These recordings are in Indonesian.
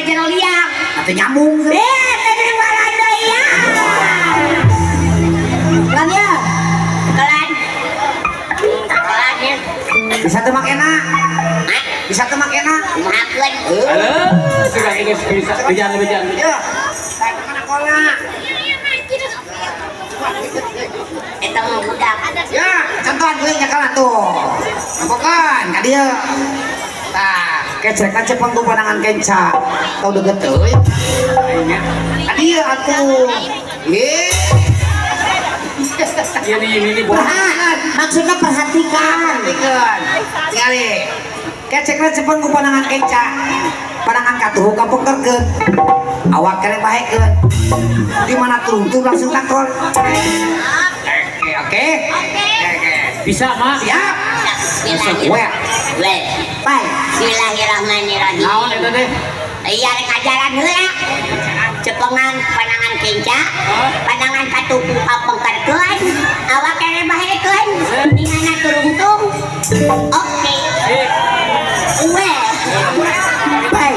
jero liang. Atuh nyambung. Tadi walan deui ya. Lan ya. Kelan. Kelan ya. Bisa teu makena. Bisa teu makena. Makeun. Halo, sudah ini bisa bejan. Ya. Kayak mana kola. Eta mah budak. Ya, contohan gue nyakalan tuh. Nampokan ka dieu. Tah, kecek cepeng ku pandangan kenca. Tau deuget teuy. Ka dieu atuh. Ye. Ini Perhatikan, maksudnya perhatikan. Tinggali. Kecekna cepeng ku pandangan kenca. Pandangan katuh kapengkerkeun. Awak kere bahekeun. Di mana turun langsung takon. Oke. bisa mak. Siap. Bismillahirrahmanirrahim. Baik. Bismillahirrahmanirrahim. Naon eta teh? Iya rek ajaran heula. Cepengan pandangan kenca, pandangan katupu kapengkerkeun, awak kere bahekeun, dingana turungtung. Oke. Well. Baik.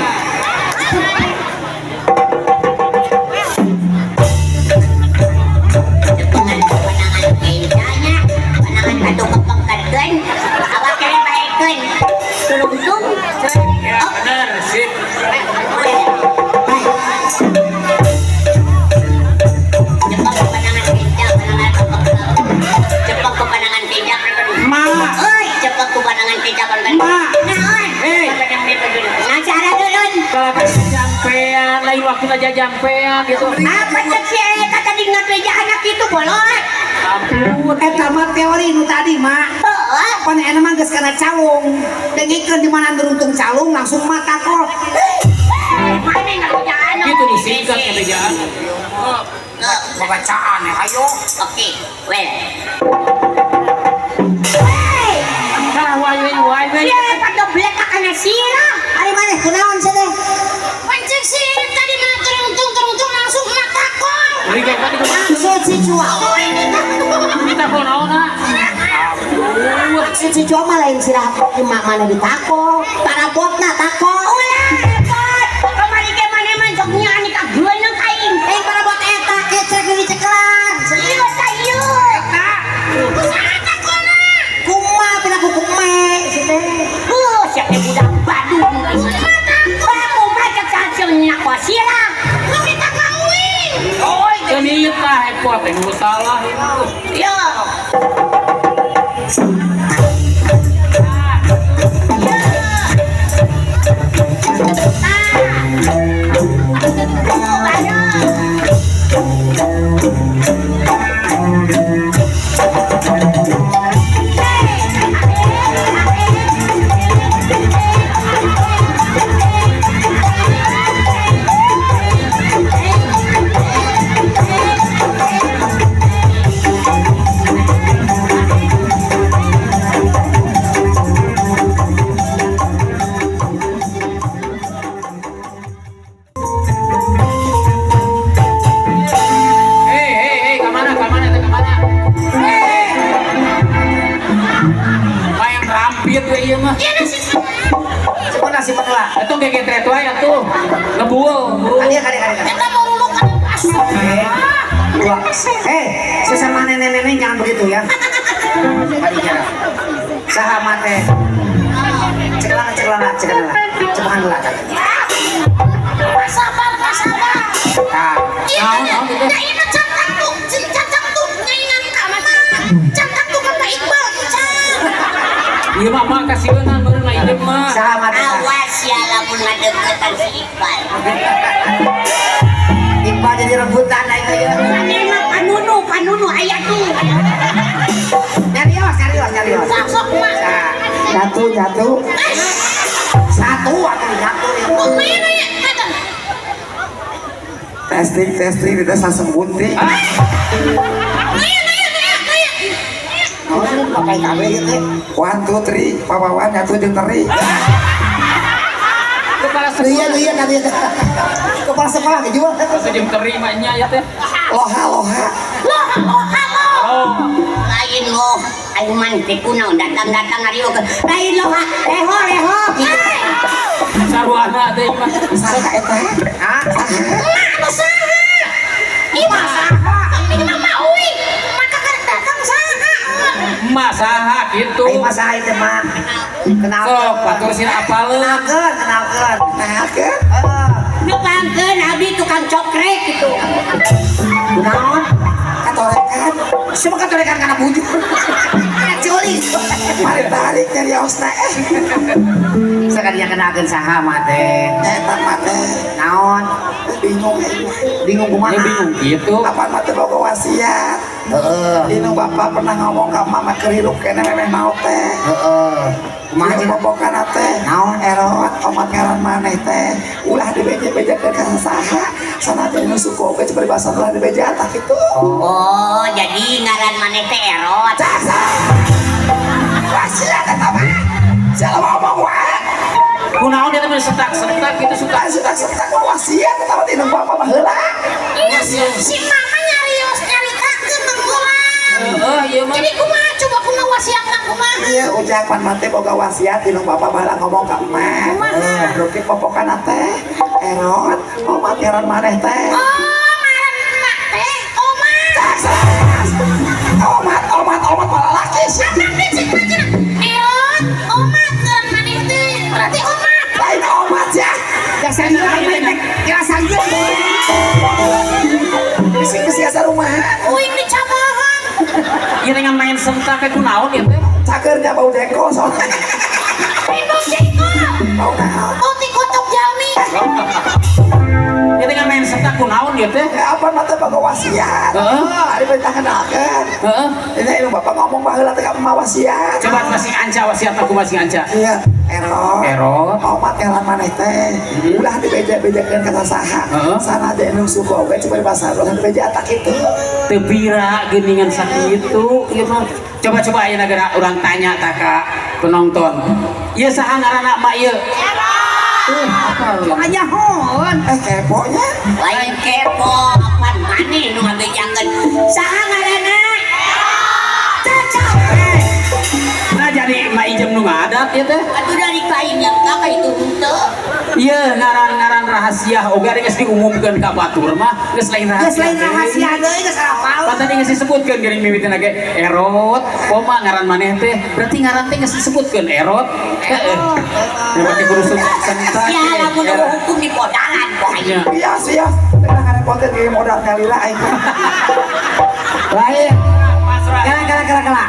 Cepengan pandangan kencanya, pandangan katupu kapengkerkeun, awak kere bahekeun, turungtung. Ya benar sip. Jampean lain waktu aja jampean gitu. Apa sih eta tadi ngapeja anak itu bolot? Ampun, eta mah teori nu tadi mah. Heeh. Pan eta mah geus kana calung. Dengikeun di mana beruntung calung langsung mata kol. Mana ngapeja anak? Gitu disingkat kebejaan. Bacaan ya ayo. Oke, well. Nah, wai. Siapa pada belakang kana sira? Ari mana kunaon sadeh? Pancen si tadi mah teruntung langsung mata kol. Uri kayak tadi Langsung si Cua. kita kok naona. Maksud si Cua mah lain sirah emak mana ditako. Parabotna tako. Ulah repot. Kamari ge mana mah jog nyanyi ka geuneuh kaing. Parabot eta kecek di cekelan. Serius ayo. Eta. Kumaha takona? Kumaha pina kukume sih. Siapa budak Badung. Kamu baca cacingnya kok sirah. Lu minta kawin. Oh, Ini tah hepot yang salah. yo. Hei, kemana teh kemana? Main rampit we ieu mah. Si penula. Itu gegetret wae atuh. Ngebuul. Kadia. Kita mau luluk kan pasok. Sesama nenek-nenek jangan begitu ya. Kadia. Saha teh. Cekelana. Cepetan dulu. Sabar. Tah. Naon gitu. Ya ini cacak tuh, ngainan kamar. Cacak tuh kata Iqbal, Ieu mah mah kasieuna meureun mah hideung mah. Saha teh. Awas ya lamun ngadeukeutan si Iqbal. Iqbal jadi rebutan itu ya. Ane mah panunu aya tuh. Nyarios. Sok mah. Nyatu. Satu atau nyatu ya. Kumaha ya? Testing kita langsung bunting. Oh, pakai KB gitu. 1 2 3, papawan nyatu jeung teri. Kepala Iya sekolah. tadi. Kepala sekolah kejual. Asa jeung terima nya ya teh. Loha. Oh. Lain loh, ayo mantik kunaon datang ngarieukeun. Lain loh, leho. Sarua Sabana teh mah. Saha eta? Hah? Anu saha? Ieu mah saha? Ini mah uing. Maka kan datang saha? Masaha gitu. Ai masaha itu mah. Kenal. Sok batur sih apaleun. Kenalkeun. Kenalkeun? Heeh. Nukangkeun abdi tukang cokrek gitu. Kunaon? Katorekan. Semua katorekan kana bujur. Culi. Mari balik dari Ausna. Sakadinya kenalkeun saha mah teh. Eta mah teh Naon? bingung Bingung kumaha? Ya bingung gitu. Apaan mah teh boga wasiat. Heeh. Dinu bapak pernah ngomong ka mama keur hirup kene memeh maot teh. Heeh. Kumaha Kumaha jeung bobokana teh? Naon? Erot omat ngaran maneh teh. Ulah dibeje-bejekeun ka saha? Sanajan nu suku oge peribahasa ulah dibeje atak itu. Oh, jadi ngaran maneh teh erot. Wasiat eta mah. Siapa ngomong wae? Kunaon dia teh setak-setak gitu suka. Sudah wasiat eta mah dinu bapak mah heula. Iya si mama nyarios nyaritakeun Mang Kumaha. Heeh, ieu mah. Jadi kumaha coba kumaha wasiat Mang Kumaha? Iya ucapan mah teh boga wasiat dinu bapak baheula ngomong ka emak. Kumaha? Ruki popokana teh erot omat ngaran maneh teh. Oh, ngaran emak teh Oma. Omat malah laki sih. Tapi cik macam erot, Oma kan maneh teh. Berarti Oma. Lain omat ya. Dasar lain kira sanggeu. Bisi-bisi asa rumahan. Uing dicabahan. Ieu teh main sentak ke kunaon ieu teh? Cagernya bau jengkol soalnya. Bintang jengkol. Bau naon. Oh, tikotok jami. Ieu teh main sentak kunaon ieu teh? Ya apa mata boga wasiat. Heeh. Ari bentang kenalkeun. Heeh. Ini anu bapak ngomong baheula teh ka emak wasiat. Coba masih anca wasiat aku masih anca. Iya, erot. Erot. Omat ngaran maneh teh. Ulah dibeje-bejekeun ka saha. Heeh. Sanajan nu suku oge cuma bahasa ulah dibeje atak itu. Teu bira geuningan sakitu ieu mah. Coba ayeuna geura urang tanya tah ka penonton. Ieu saha ngaranna mak ieu? Apa? Makanya hon. Keponya. Lain kepo, apaan maneh nu ngabejakeun. Saha ngaranna? Cocok. Nah jadi mak ijem nu ngadat ieu teh. Atuh dari kain yang tak kayak itu henteu. Iya ngaran-ngaran rahasia oga geus diumumkeun ka batur mah geus lain rahasia. Geus lain rahasia deui geus hafal. Pan tadi geus disebutkeun geuning mimiten ge erot, poma ngaran maneh teh. Berarti ngaran teh geus disebutkeun erot. Heeh. Berarti kudu sentak. Ya lamun nu hukum di podalan boy. Iya. Iya. Tengah ngarepotin di modal nyalila aing. Lain. Pasrah. Kala.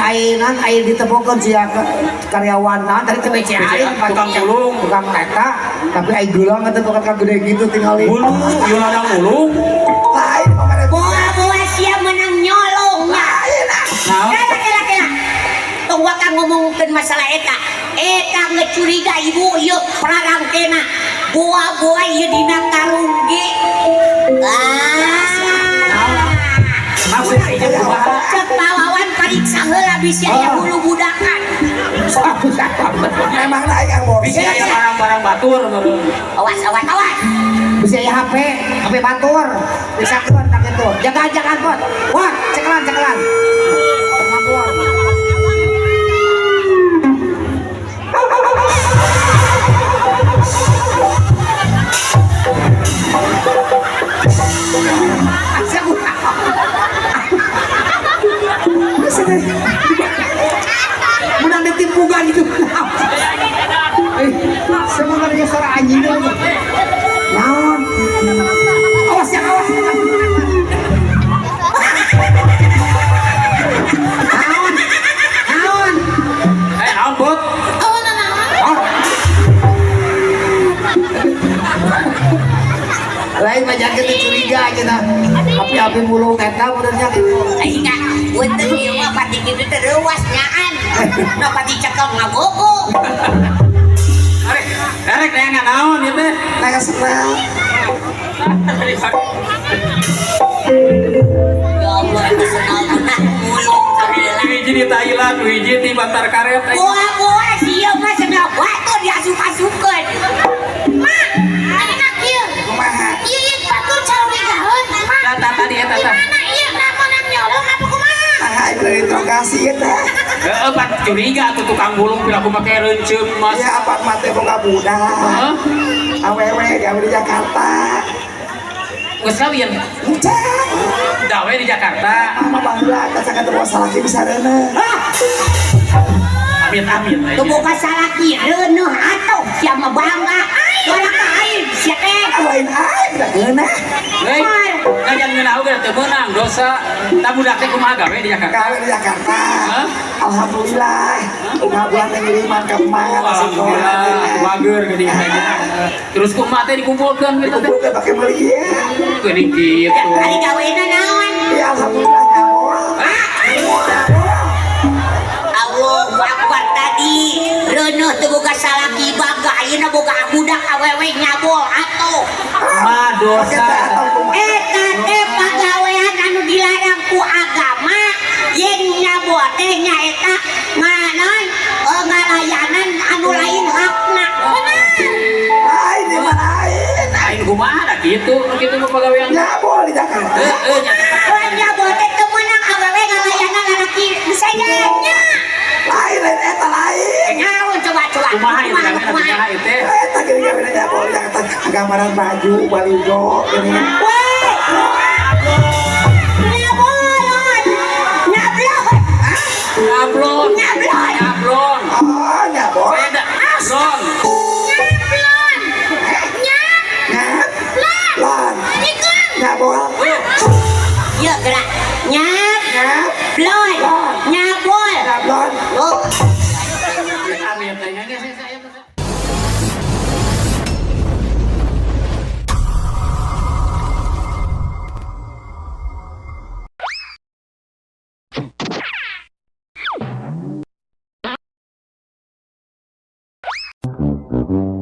Ainan air ditemukan sia karyawan tadi teh BCA Tukang mulung. tukang eta tapi ai gelang eta tukang gede gitu tinggal Mulung, ieu ladang mulung. Lain pamane Boa sia menang nyolong nya. Naon? Kela. Tong wakang ngomongkeun masalah eta. Eta ngecuriga ibu ieu prarangkena. Boa ieu dina karung ge. Maksud ieu kumaha? Cek pawawan pariksa heula bisi aya bulu budakan. memang naik yang mau Bisa aya barang-barang batur meureun. Awas. bisa ya HP batur bisa keluar tak itu jangan pot wah cekelan ngabuan menang ditipugan gitu sebenarnya suara anjing itu naon awas naon Ambot. lain banyak kita curiga kita api mulung eta benernya gitu Aina, punten ieu mah pati kitu teh reuas nyaan. Na pati cekel ngagogo. Arek neangan naon ieu teh? naik senang. Ya Allah, eta senal mah mulung saheula. Hiji di Thailand, hiji di Bantar Karet. Boa si ieu mah senal batu diasup-asupkeun. Mak, enak ieu. Kumaha? Ieu batur carigaheun, Mak. Tadi eta tah. Mana ieu namun nyolong apa kumaha? Ah, interogasi eta. Heeh, curiga tuh tukang bulung bila aku pakai rencem mas. Ya apa mate boga budak. Hah? Awewe gawe di Jakarta. Geus kawin. Ucap. Gawe di Jakarta. Mama bangga kaca ketemu salaki bisa reuneuh. Amin amin. Tuh buka salaki reuneuh atuh sia mah bangga. Orang lain sia teh. Lain aing da geunah. Hei, ngajan ngeunah oge teu meunang dosa. Da budak teh kumaha gawe di Jakarta? Gawe di Jakarta. Hah? Alhamdulillah. Bunga bulan ngiriman ke emak masih Alhamdulillah, bager geuning aja. Terus kumaha teh dikumpulkeun gitu teh? Kumpul teh pakai melia. Geuning kitu. Kali gawena naon? Ya alhamdulillah nyamor. Allahu Akbar tadi reuneuh teu boga salaki baga ayeuna boga budak awewe nyabol atuh. Mah dosa. Eta teh pagawean anu dilarang ku agama yen nyabol teh nyaeta nganon ngalayanan anu lain hakna. Lain di mana lain. Aing kumaha da kitu mah pagawean. Nyabol di Jakarta. Lain nyabol teh teu meunang awewe ngalayanan lalaki disayangnya. Lain eta lain. Naon coba Kumaha ieu teh? Kumaha ieu teh? Eta gini gawe nyabol di Jakarta. Gambaran baju baligo gini. Nyablon. Nyablon. Nyablon. Oh nyabol. Beda. Nyablon. Lon. Nyabol. Yuk gerak nyap blon nyabol Nyablon. oh Amin teh geus saya. Thank you.